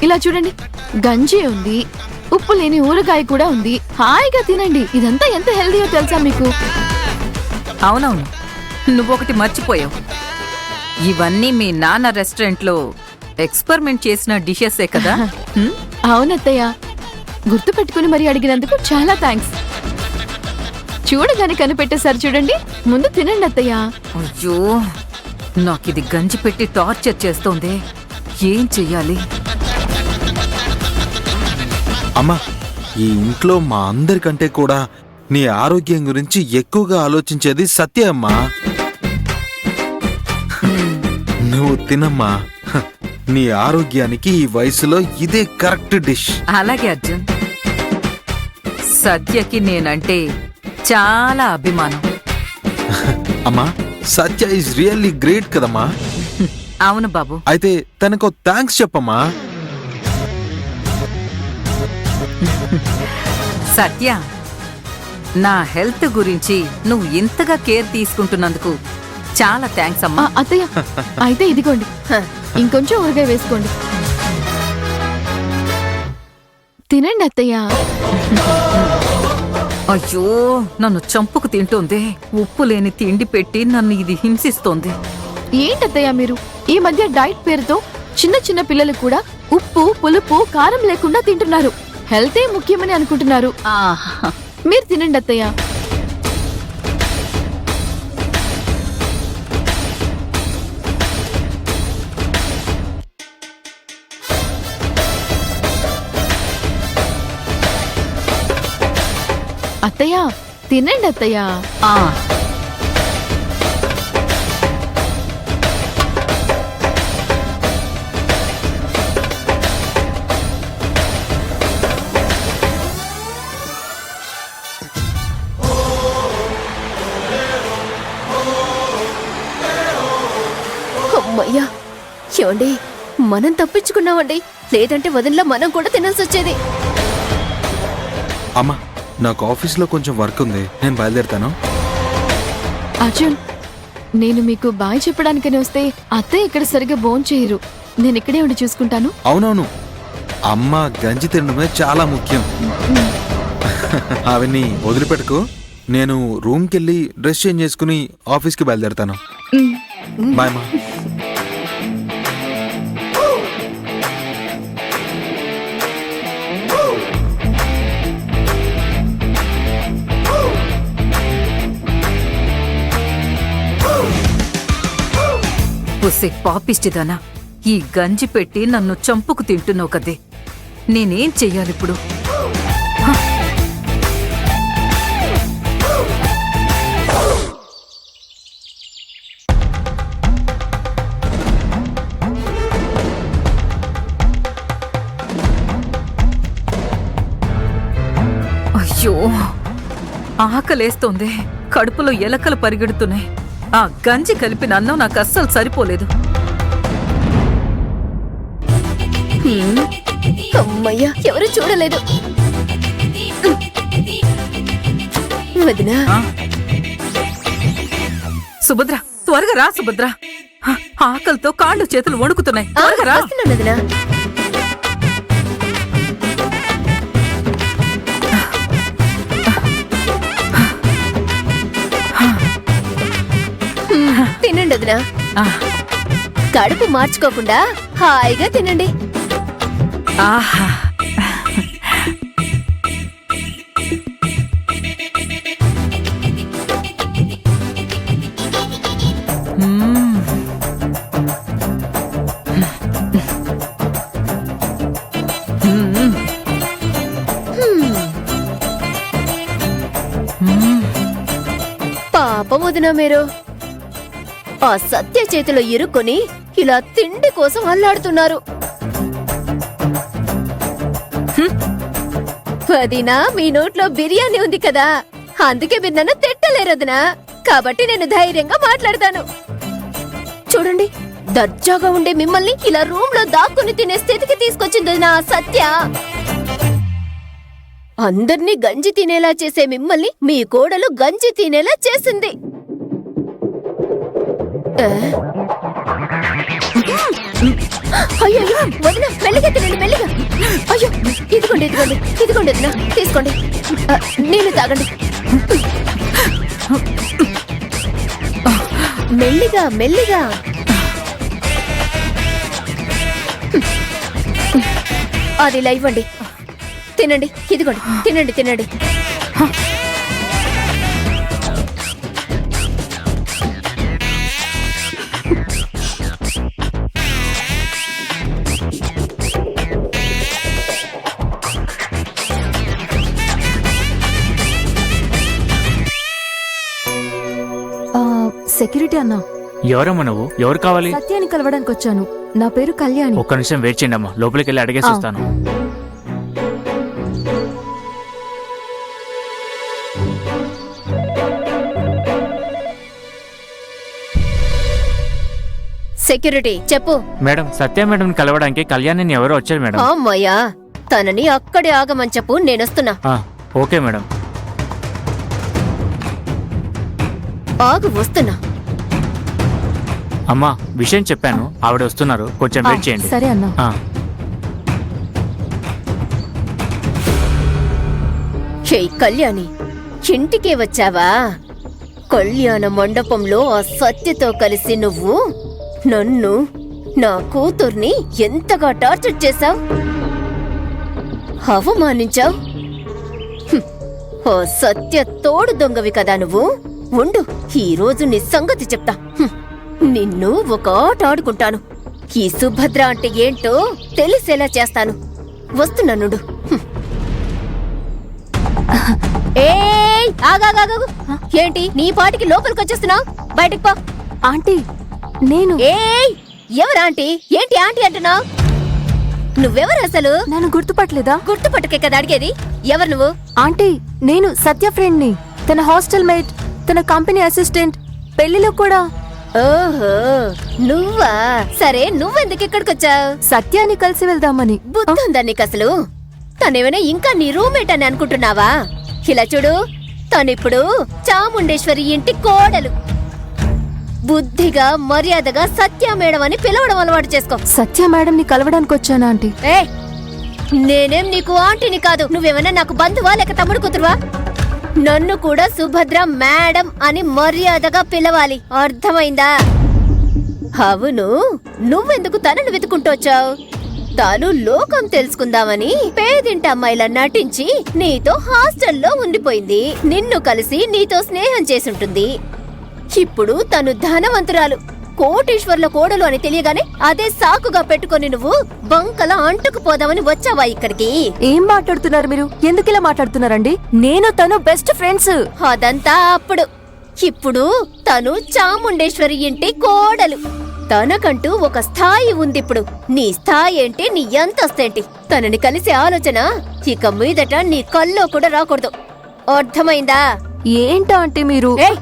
ఇలా చూడండి, గంజి ఉంది, ఉప్పు లేని ఊరగాయ కూడా ఉంది. హాయిగా తినండి. ఇదంతా ఎంత హెల్దీయో తెలుసా మీకు? అవునవును, నువ్వొకటి మర్చిపోయావు. ఇవన్నీ మీ నాన్న రెస్టారెంట్లో ఎక్స్పెరిమెంట్ చేసిన డిషెసే కదా? అవునత్తయ్య, గుర్తు పెట్టుకుని మరి అడిగినందుకు చాలా థ్యాంక్స్. చూడగానే కనిపెట్టేశారు చూడండి. ముందు తినండి అత్తయ్య. అయ్యో, నాకిది గంజి పెట్టి టార్చర్ చేస్తోంది. ఏం చెయ్యాలి? అమ్మా, ఈ ఇంట్లో మా అందరికంటే కూడా నీ ఆరోగ్యం గురించి ఎక్కువగా ఆలోచించేది సత్య అమ్మా. నువ్వు తినమ్మా. నీ ఆరోగ్యానికి ఈ వయసులో ఇదే కరెక్ట్ డిష్. అలాగే అర్జున్, సత్యకి నేనంటే చాలా అభిమానం. అమ్మా, సత్య ఈజ్ రియల్లీ గ్రేట్ కదమ్మా. అవును బాబు. అయితే తనకు థ్యాంక్స్ చెప్పమ్మా. సత్య, నా హెల్త్ గురించి నువ్వు ఇంతగా కేర్ తీసుకుంటున్నందుకు చాలా థ్యాంక్స్ అమ్మా. అత్తయ్య, అయితే ఇదిగోండి, ఇంకొంచెం ఊరగాయ వేసుకోండి. తినండి అత్తయ్య. అయ్యో, నన్ను చంపుకు తింటోంది. ఉప్పు లేని తిండి పెట్టి నన్ను ఇది హింసిస్తోంది. ఏంటత్తయ్య మీరు ఈ మధ్య డైట్ పేరుతో చిన్న చిన్న పిల్లలు కూడా ఉప్పు, పులుపు, కారం లేకుండా తింటున్నారు. హెల్తే ముఖ్యమని అనుకుంటున్నారు. మీరు తినండి అత్తయ్య. అత్తయ్య, తినండి అత్తయ్య. అమ్మయ్యా, ఏమండి, మనం తప్పించుకున్నామండి. లేదంటే వదినలో మనం కూడా తినాల్సి వచ్చేది. అమ్మా, నాకు ఆఫీస్లో కొంచెం వర్క్ ఉంది, నేను బయలుదేరుతాను. అర్జున్, నేను మీకు బాయ్ చెప్పడానికని వస్తే అత్తయ్య ఇక్కడ సరిగ్గా భోంచేయరు. నేను ఇక్కడే ఉండి చూసుకుంటాను. అవునవును, అమ్మ గంజి తినడమే చాలా ముఖ్యం. అవన్నీ వదిలిపెట్టుకో. నేను రూమ్కి వెళ్ళి డ్రెస్ చేంజ్ చేసుకుని ఆఫీస్కి బయలుదేరుతాను. బాయ్ మా. పుసే పాపిష్టిదానా, ఈ గంజి పెట్టి నన్ను చంపుకు తింటున్నావు కదే. నేనేం చెయ్యాలిప్పుడు? అయ్యో, ఆకలేస్తోంది. కడుపులో ఎలకలు పరిగెడుతున్నాయి. ఆ గంజి కలిపిన అన్నం నాకు అస్సలు సరిపోలేదు. అమ్మయ్యా, ఎవరు చూడలేదు. వదినా, సుభద్ర, త్వరగా రా సుభద్ర. ఆకలితో కాళ్ళు చేతులు వణుకుతున్నాయి. త్వరగా రా. వస్తున్నాను వదినా. తినండి వదినా. కడుపు మార్చుకోకుండా హాయిగా తినండి. ఆహా, పాపం వదినా మీరు. ఆ సత్య చేతిలో ఇరుక్కొని ఇలా తిండి కోసం అల్లాడుతున్నారు. వదినా, మీ నోట్లో బిర్యానీ ఉంది కదా, అందుకే మీరు నన్ను తిట్టలేరదునా. కాబట్టి నేను ధైర్యంగా మాట్లాడతాను. చూడండి, దర్జాగా ఉండే మిమ్మల్ని ఇలా రూమ్ లో దాక్కుని తినే స్థితికి తీసుకొచ్చింది నా సత్య. అందర్నీ గంజి తినేలా చేసే మిమ్మల్ని మీ కోడలు గంజి తినేలా చేసింది. అయ్యో, వదిన, మెల్లిగా తినండి, మెల్లిగా. ఇదిగోండి ఇదిగోండి ఇదిగోండి వదినా, తీసుకోండి. నీళ్ళు తాగండి. మెల్లిగా మెల్లిగా. అది ఇలా ఇవ్వండి, తినండి. ఇదిగోండి, తినండి తినండి. సెక్యూరిటీ అన్నా, ఎవరమ్మా నువ్వు? ఎవరు కావాలి? సత్యాన్ని కలవడానికి వచ్చాను. నా పేరు కళ్యాణి. ఒక్క నిమిషం వెయిట్ చేయండి అమ్మా, లోపలికి వెళ్ళి అడిగేసి వస్తాను. సెక్యూరిటీ చెప్పు. మేడం, సత్య మేడం కలవడానికి కళ్యాణ్ ఎవరో వచ్చారు మేడం. అమ్మయ్యా, తనని అక్కడే ఆగమని చెప్పు, నేనొస్తున్నా. Okay madam. ఆగు, వస్తున్నా. అమ్మా, విషయం చెప్పాను, ఆవిడ వస్తున్నారు, కొంచెం వెయిట్ చేయండి. సరే అన్నా. హే కళ్యాణి, ఇంటికే వచ్చావా? కళ్యాణ మండపంలో ఆ సత్యతో కలిసి నువ్వు నన్ను, నా కూతుర్ని ఎంతగా టార్చర్ చేశావు, అవమానించావు. ఓ సత్య తోడు దొంగవి కదా నువ్వు. ఉండు, ఈ రోజు నీ సంగతి చెప్తా. నిన్ను ఒక ఆట ఆడుకుంటాను. ఈ సుభద్ర అంటే ఏంటో తెలిసేలా చేస్తాను. వస్తున్నానుండు. ఏయ్, ఆగాగాగు. ఏంటి నీ పాటికి లోపలికి వచ్చేస్తున్నావు? బయటికి పో. ఆంటీ, నేను. ఏయ్, ఎవరు ఆంటీ? ఏంటి ఆంటీ అంటున్నావు? నువ్వెవరు అసలు? నన్ను గుర్తుపట్టలేదా? గుర్తుపట్టకే కదా అడిగేది. ఎవరు నువ్వు? ఆంటీ, నేను సత్య ఫ్రెండ్ ని. తన హాస్టల్ మేట్, తన కంపెనీ అసిస్టెంట్, పెళ్లిలో కూడా. ఓహో, నువ్వా? సరే, నువ్వెందుకు ఇక్కడికి వచ్చావు? సత్యాన్ని కలిసి వెళ్దామని. బుద్ధుందా నీకు అసలు? తనేమైనా ఇంకా నీ రూమ్మేట్ అని అనుకుంటున్నావా? ఇలా చూడు, తనిప్పుడు చాముండేశ్వరి ఇంటి కోడలు. బుద్ధిగా మర్యాదగా సత్య మేడం అని పిలవడం అలవాటు చేసుకో. సత్య మేడం ని కలవడానికి వచ్చాను ఆంటీ. ఏ, నేనేం నీకు ఆంటీని కాదు. నువ్వేమైనా నాకు బంధువా లేక తమ్ముడు కూతురువా? నన్ను కూడా సుభద్ర మేడం అని మర్యాదగా పిలవాలి, అర్థమైందా? అవును, నువ్వెందుకు తనను వెతుకుంటూ వచ్చావు? తాను లోకం తెలుసుకుందామని పేదింటి అమ్మాయిలా నటించి నీతో హాస్టల్లో ఉండిపోయింది. నిన్ను కలిసి నీతో స్నేహం చేసుంటుంది. ఇప్పుడు తను ధనవంతురాలు, కోటీశ్వర్ల కోడలు అని తెలియగానే అదే సాకుగా పెట్టుకొని నువ్వు బంకలా అంటుకుపోదామని వచ్చావా ఇక్కడికి? ఏం మాట్లాడుతున్నారు మీరు? ఎందుకు ఇలా మాట్లాడుతున్నారండి? నేను తను బెస్ట్ ఫ్రెండ్స్. అదంతా అప్పుడు. ఇప్పుడు తను చాముండేశ్వరి ఇంటి కోడలు. తనకంటూ ఒక స్థాయి ఉందిప్పుడు. నీ స్థాయి ఏంటి, నీ అంతస్తేంటి? తనని కలిసే ఆలోచన ఇక మీదట నీ కల్లో కూడా రాకూడదు, అర్థమైందా? ఏంటో అంటే మీరు? ఏయ్,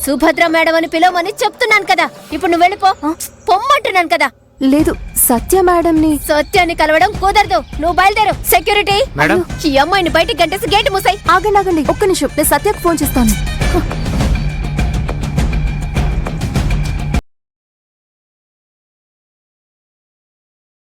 సుభద్ర మేడం అని పిలవమని చెప్తున్నాను కదా. ఇప్పుడు నువ్వు వెళ్ళిపో. పొమ్మంటున్నాను కదా. లేదు, సత్య మేడం ని. సత్యాన్ని కలవడం కుదరదు. నువ్వు బయలుదేరు. సెక్యూరిటీ, మేడం, ఈ అమ్మాయిని బయటికి గంటేసి గేటు మూసాయి. ఆగండి, ఒక్క నిమిషం, నేను సత్యకు ఫోన్ చేస్తాను.